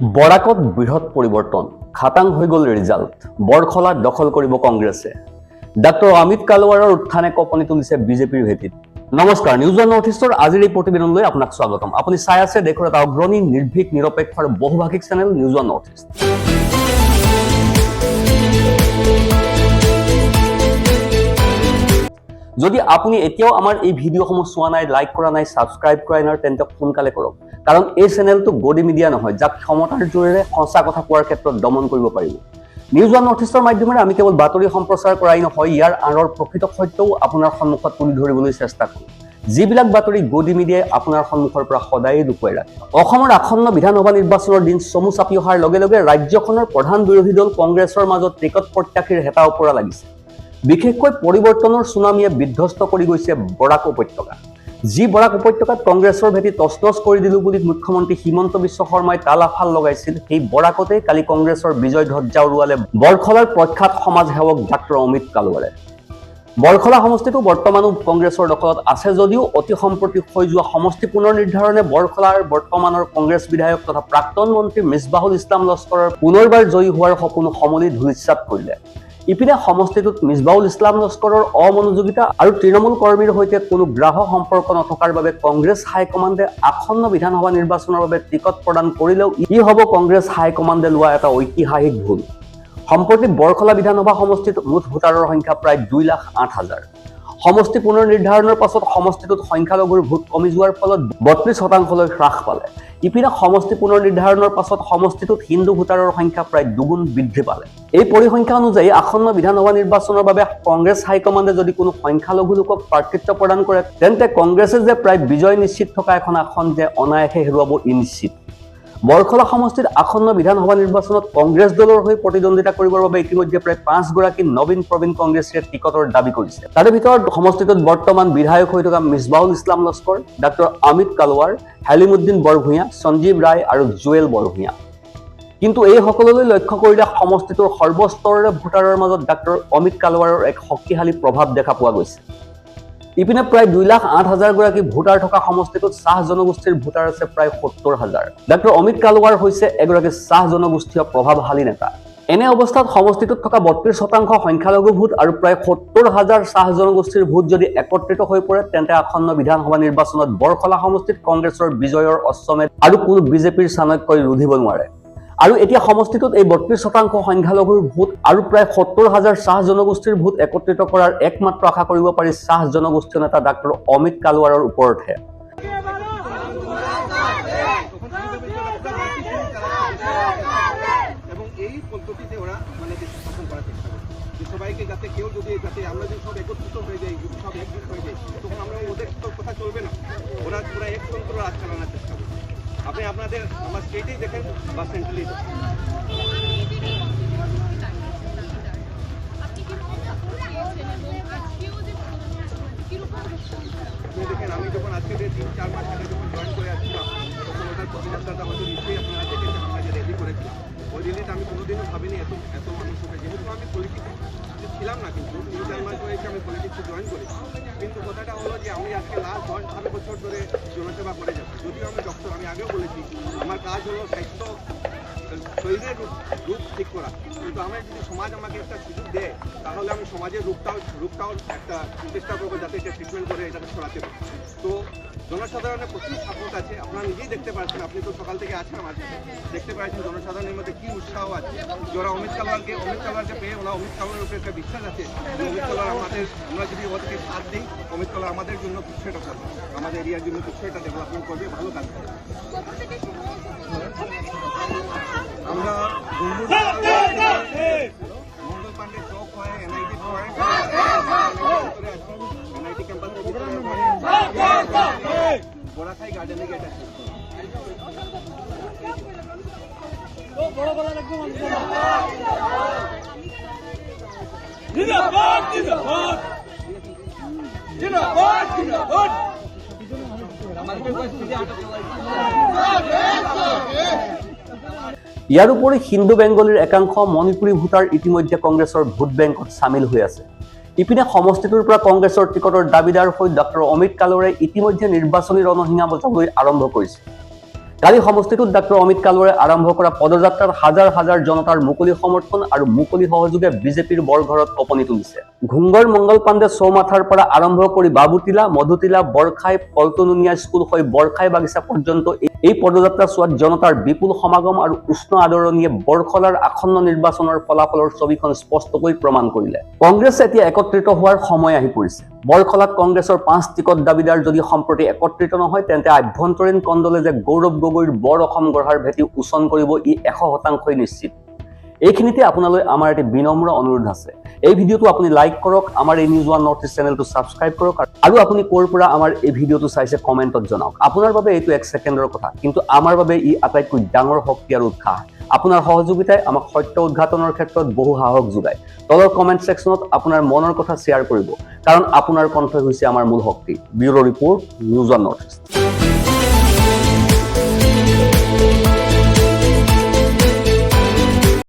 বৰাকত বৃহৎ পৰিৱৰ্তন খাটাং হৈ গ'ল ৰিজাল্ট বৰখলাত দখল কৰিব কংগ্ৰেছে ডাক্তৰ অমিত কালৱাৰৰ উত্থানে কঁপনি তুলিছে বিজেপিৰ ভেটিত নমস্কাৰ নিউজ ওৱান নৰ্থ ইষ্টৰ আজিৰ এই প্ৰতিবেদনলৈ আপোনাক স্বাগতম আপুনি চাই আছে দেশৰ এটা অগ্ৰণী নিৰ্ভীক নিৰপেক্ষ আৰু বহুভাষিক channel news one north east যদি আপুনি এতিয়াও আমাৰ এই ভিডিঅ'সমূহ চোৱা নাই লাইক কৰা নাই সাবস্ক্ৰাইব কৰা নাই তেন্তে সোনকালে কৰক কাৰণ এই চেনেলটো গদি মিডিয়া নহয় যাক ক্ষমতাৰ জোৰেৰে সঁচা কথা কোৱাৰ ক্ষেত্ৰত দমন কৰিব পাৰিব নিউজ ওৱান নৰ্থ ইষ্টৰ মাধ্যমেৰে আমি কেৱল বাতৰি সম্প্ৰচাৰ কৰাই নহয় ইয়াৰ আঁৰৰ প্ৰকৃত সত্যও আপোনাৰ সন্মুখত তুলি ধৰিবলৈ চেষ্টা কৰোঁ যিবিলাক বাতৰি গদি মিডিয়াই আপোনাৰ সন্মুখৰ পৰা সদায় লুকুৱাই ৰাখে অসমৰ আসন্ন বিধানসভা নিৰ্বাচনৰ দিন চমু চাপি অহাৰ লগে লগে ৰাজ্যখনৰ প্ৰধান বিৰোধী দল কংগ্ৰেছৰ মাজত টিকট প্ৰত্যাশীৰ হেতা ওপৰা লাগিছে বিশেষকৈ পৰিৱৰ্তনৰ সুনামীয়ে বিধ্বস্ত কৰি গৈছে বৰাক উপত্যকা যি বৰাক উপত্যকাত কংগ্ৰেছৰ ভেটি তছনছ কৰি দিলো বুলি মুখ্যমন্ত্ৰী হিমন্ত বিশ্ব শৰ্মাই তালাফাল লগাইছিল সেই বৰাকতে কালি কংগ্ৰেছৰ বিজয় ধ্বজা উৰুৱালে বৰখলাৰ প্ৰখ্যাত সমাজ সেৱক ডাক্তৰ অমিত কালৱাৰে বৰখলা সমষ্টিটো বৰ্তমানো কংগ্ৰেছৰ দখলত আছে যদিও অতি সম্প্ৰতি হৈ যোৱা সমষ্টি পুনৰ নিৰ্ধাৰণে বৰখলাৰ বৰ্তমানৰ কংগ্ৰেছ বিধায়ক তথা প্ৰাক্তন মন্ত্ৰী মিছবাহুল ইছলাম লস্কৰৰ পুনৰবাৰ জয়ী হোৱাৰ সপোন সমলি ধূলিসাৎ কৰিলে ইপিনে সমষ্টিটোত মিছবাহুল ইছলাম লস্কৰৰ অমনোযোগিতা আৰু তৃণমূল কৰ্মীৰ সৈতে কোনো গ্ৰাহ্য সম্পৰ্ক নথকাৰ বাবে কংগ্ৰেছ হাইকমাণ্ডে আসন্ন বিধানসভা নিৰ্বাচনৰ বাবে টিকট প্ৰদান কৰিলেও ই হ'ব কংগ্ৰেছ হাইকমাণ্ডে লোৱা এটা ঐতিহাসিক ভুল সম্প্ৰতি বৰখলা বিধানসভা সমষ্টিত মুঠ ভোটাৰৰ সংখ্যা প্ৰায় 2,08,000 সমষ্টি পুনৰ নিৰ্ধাৰণৰ পাছত সমষ্টিটোত সংখ্যালঘুৰ ভোট কমি যোৱাৰ ফলত 32% হ্ৰাস পালে ইপিনে সমষ্টি পুনৰ নিৰ্ধাৰণৰ পাছত সমষ্টিটোত হিন্দু ভোটাৰৰ সংখ্যা প্ৰায় দুগুণ বৃদ্ধি পালে এই পৰিসংখ্যা অনুযায়ী আসন্ন বিধানসভা নিৰ্বাচনৰ বাবে কংগ্ৰেছ হাইকমাণ্ডে যদি কোনো সংখ্যালঘু লোকক প্ৰাৰ্থিত্ব প্ৰদান কৰে তেন্তে কংগ্ৰেছে যে প্ৰায় বিজয় নিশ্চিত থকা এখন আসন যে অনায়াসে হেৰুৱাব ই নিশ্চিত বৰখলা সমষ্টিত আসন্ন বিধানসভা নিৰ্বাচনত কংগ্ৰেছ দলৰ হৈ প্ৰতিদ্বন্দ্বিতা কৰিবৰ বাবে ইতিমধ্যে প্ৰায় 5 গৰাকী নবীন প্ৰবীণ কংগ্ৰেছীয়ে টিকটৰ দাবী কৰিছে তাৰে ভিতৰত সমষ্টিটোত বৰ্তমান বিধায়ক হৈ থকা মিছবাহুল ইছলাম লস্কৰ ডাক্তৰ অমিত কালৱাৰ হালিমুদ্দিন বৰভূঞা সঞ্জীৱ ৰায় আৰু জুৱেল বৰভূঞা কিন্তু এই সকলোলৈ লক্ষ্য কৰিলে সমষ্টিটোৰ সৰ্বস্তৰৰে ভোটাৰৰ মাজত ডাক্তৰ অমিত কালৱাৰৰ এক শক্তিশালী প্ৰভাৱ দেখা পোৱা গৈছে ইপিনে প্ৰায় 2,08,000 গৰাকী ভোটাৰ থকা সমষ্টিটোত চাহ জনগোষ্ঠীৰ ভোটাৰ আছে প্ৰায় 70,000 ডাক্তৰ অমিত কালৱাৰ হৈছে এগৰাকী চাহ জনগোষ্ঠীয় প্ৰভাৱশালী নেতা এনে অৱস্থাত সমষ্টিটোত থকা 32% সংখ্যালঘু ভোট আৰু প্ৰায় 70,000 চাহ জনগোষ্ঠীৰ ভোট যদি একত্ৰিত হৈ পৰে তেন্তে আসন্ন বিধানসভা নিৰ্বাচনত বৰখলা সমষ্টিত কংগ্ৰেছৰ বিজয়ৰ অশ্বমেধ আৰু কোনো বিজেপিৰ চাণক্যই ৰুধিব নোৱাৰে আৰু এতিয়া সমষ্টিটোত এই 32% সংখ্যালঘুৰ ভোট আৰু প্ৰায় 70,000 চাহ জনগোষ্ঠীৰ ভোট একত্ৰিত কৰাৰ একমাত্ৰ আশা কৰিব পাৰি চাহ জনগোষ্ঠীয় নেতা ডাক্তৰ অমিত কালৱাৰৰ ওপৰতহে এবং এই পদ্ধতিতে ওরা মানে দেশ শাসন করার চেষ্টা করে যে সবাইকে যাতে কেউ যদি যাতে আমরা যদি সব একত্রিত হয়ে যাই সব একজুট হয়ে যাই তখন আমরা ওদের তো কথা চলবে না ওরা পুরো একতন্ত্র রাজ চালানোর চেষ্টা করে আপনি আপনাদের আমার স্টেটেই দেখেন বা সেন্ট্রালি দেখেন আপনি দেখেন আমি যখন আজকে 3-4 মাস আগে যখন জয়েন করে আসছিলাম তখন ওটার প্রতিযোগিতাটা হয়তো নিশ্চয়ই আপনারা দেখেছেন আমরা যে রেডি করেছিলাম ওই রিলিজ আমি কোনোদিনও ভাবিনি এত মানুষ হবে যেহেতু আমি পলিটিক্স ছিলাম না কিন্তু 3-4 মাস হয়েছে আমি পলিটিক্সে জয়েন করেছি কিন্তু কথাটা হলো যে আমি আজকে লাস্ট 10-12 বছর ধরে জনসেবা করে যাচ্ছি যদিও আমি ডক্টর আমি আগেও বলেছি আমার কাজ হলো স্বাস্থ্য শরীরের রূপ ঠিক করা কিন্তু আমার যদি সমাজ আমাকে একটা সুযোগ দেয় তাহলে আমি সমাজের রূপটাও একটা চেষ্টা করবো যাতে এটা ট্রিটমেন্ট করে এটাকে ছড়াতে পারি তো জনসাধারণের প্রচুর সাপোর্ট আছে আপনারা নিজেই দেখতে পাচ্ছেন আপনি তো সকাল থেকে আছেন আমার সাথে দেখতে পাচ্ছেন জনসাধারণের মধ্যে কি উৎসাহ আছে যারা অমিত কালওয়ারকে পেয়ে ওরা অমিত কালওয়ারের উপরে একটা বিশ্বাস আছে অমিত কালওয়ার আমাদের আমরা যদি ওদেরকে সাথ দিই অমিত কালওয়ার আমাদের জন্য কিছু একটা করবে আমাদের এরিয়ার জন্য কিছু একটা ডেভেলপমেন্ট করবে ভালো কাজ করবে আমরা মঙ্গল পান্ডে চক হয় এনআইটি পয়েন্ট এনআইটি ক্যাম্পাসের ভিতরে বড়াখাই গার্ডেনে গেট আছে ইয়াৰ উপৰি হিন্দু বেংগলীৰ একাংশ মণিপুৰী ভোটাৰ ইতিমধ্যে কংগ্ৰেছৰ ভোট বেংকত সামিল হৈ আছে ইপিনে সমষ্টিটোৰ পৰা কংগ্ৰেছৰ টিকটৰ দাবীদাৰ হৈ ডাক্তৰ অমিত কালৱাৰে ইতিমধ্যে নিৰ্বাচনী ৰণসিঙা বজাবলৈ আৰম্ভ কৰিছে কালি সমষ্টিটোত ডাক্তৰ অমিত কালুৰে আৰম্ভ কৰা পদযাত্ৰাত হাজাৰ হাজাৰ জনতাৰ মুকলি সমৰ্থন আৰু মুকলি সহযোগে বিজেপিৰ বৰঘৰত কঁপনি তুলিছে। ঘুংগৰ মংগল পাণ্ডে চৌমাথাৰ পৰা আৰম্ভ কৰি বাবুটিলা, মধুটিলা, বৰখাই, পল্টনুনিয়া স্কুল হৈ বৰখাই বাগিচা পৰ্যন্ত এই পদযাত্ৰা চোৱাত জনতাৰ বিপুল সমাগম আৰু উষ্ণ আদৰণিয়ে বৰখলাৰ আসন্ন নিৰ্বাচনৰ ফলাফলৰ ছবিখন স্পষ্টকৈ প্ৰমাণ কৰিলে। কংগ্ৰেছে এতিয়া একত্ৰিত হোৱাৰ সময় আহি পৰিছে। বৰখলাত কংগ্ৰেছৰ 5 টিকট দাবীদাৰ যদি সম্প্ৰতি একত্ৰিত নহয়, তেন্তে আভ্যন্তৰীণ কণ্ডলে যে গৌৰৱ গগৈৰ বৰ অসম গঢ়াৰ ভেটি উচন কৰিব, ই 100% নিশ্চিত। এইখিনিতে আপোনালৈ আমাৰ এটি বিনম্ৰ অনুৰোধ আছে। এই ভিডিঅ'টো আপুনি লাইক কৰক, আমাৰ এই নিউজ ওৱান নৰ্থ ইষ্ট চেনেলটো ছাবস্ক্ৰাইব কৰক, আৰু আপুনি ক'ৰ পৰা আমাৰ এই ভিডিঅ'টো চাইছে কমেণ্টত জনাওক। আপোনাৰ বাবে এইটো 1 ছেকেণ্ডৰ কথা, কিন্তু আমাৰ বাবে ই আটাইতকৈ ডাঙৰ শক্তি আৰু উৎসাহ। আপোনাৰ সহযোগিতাই আমাক সত্য উদ্ঘাটনৰ ক্ষেত্ৰত বহু সাহস যোগায়। তলৰ কমেণ্ট ছেকশ্যনত আপোনাৰ মনৰ কথা শ্বেয়াৰ কৰিব, কাৰণ আপোনাৰ কণ্ঠই হৈছে আমাৰ মূল শক্তি। Bureau' report, news one north east.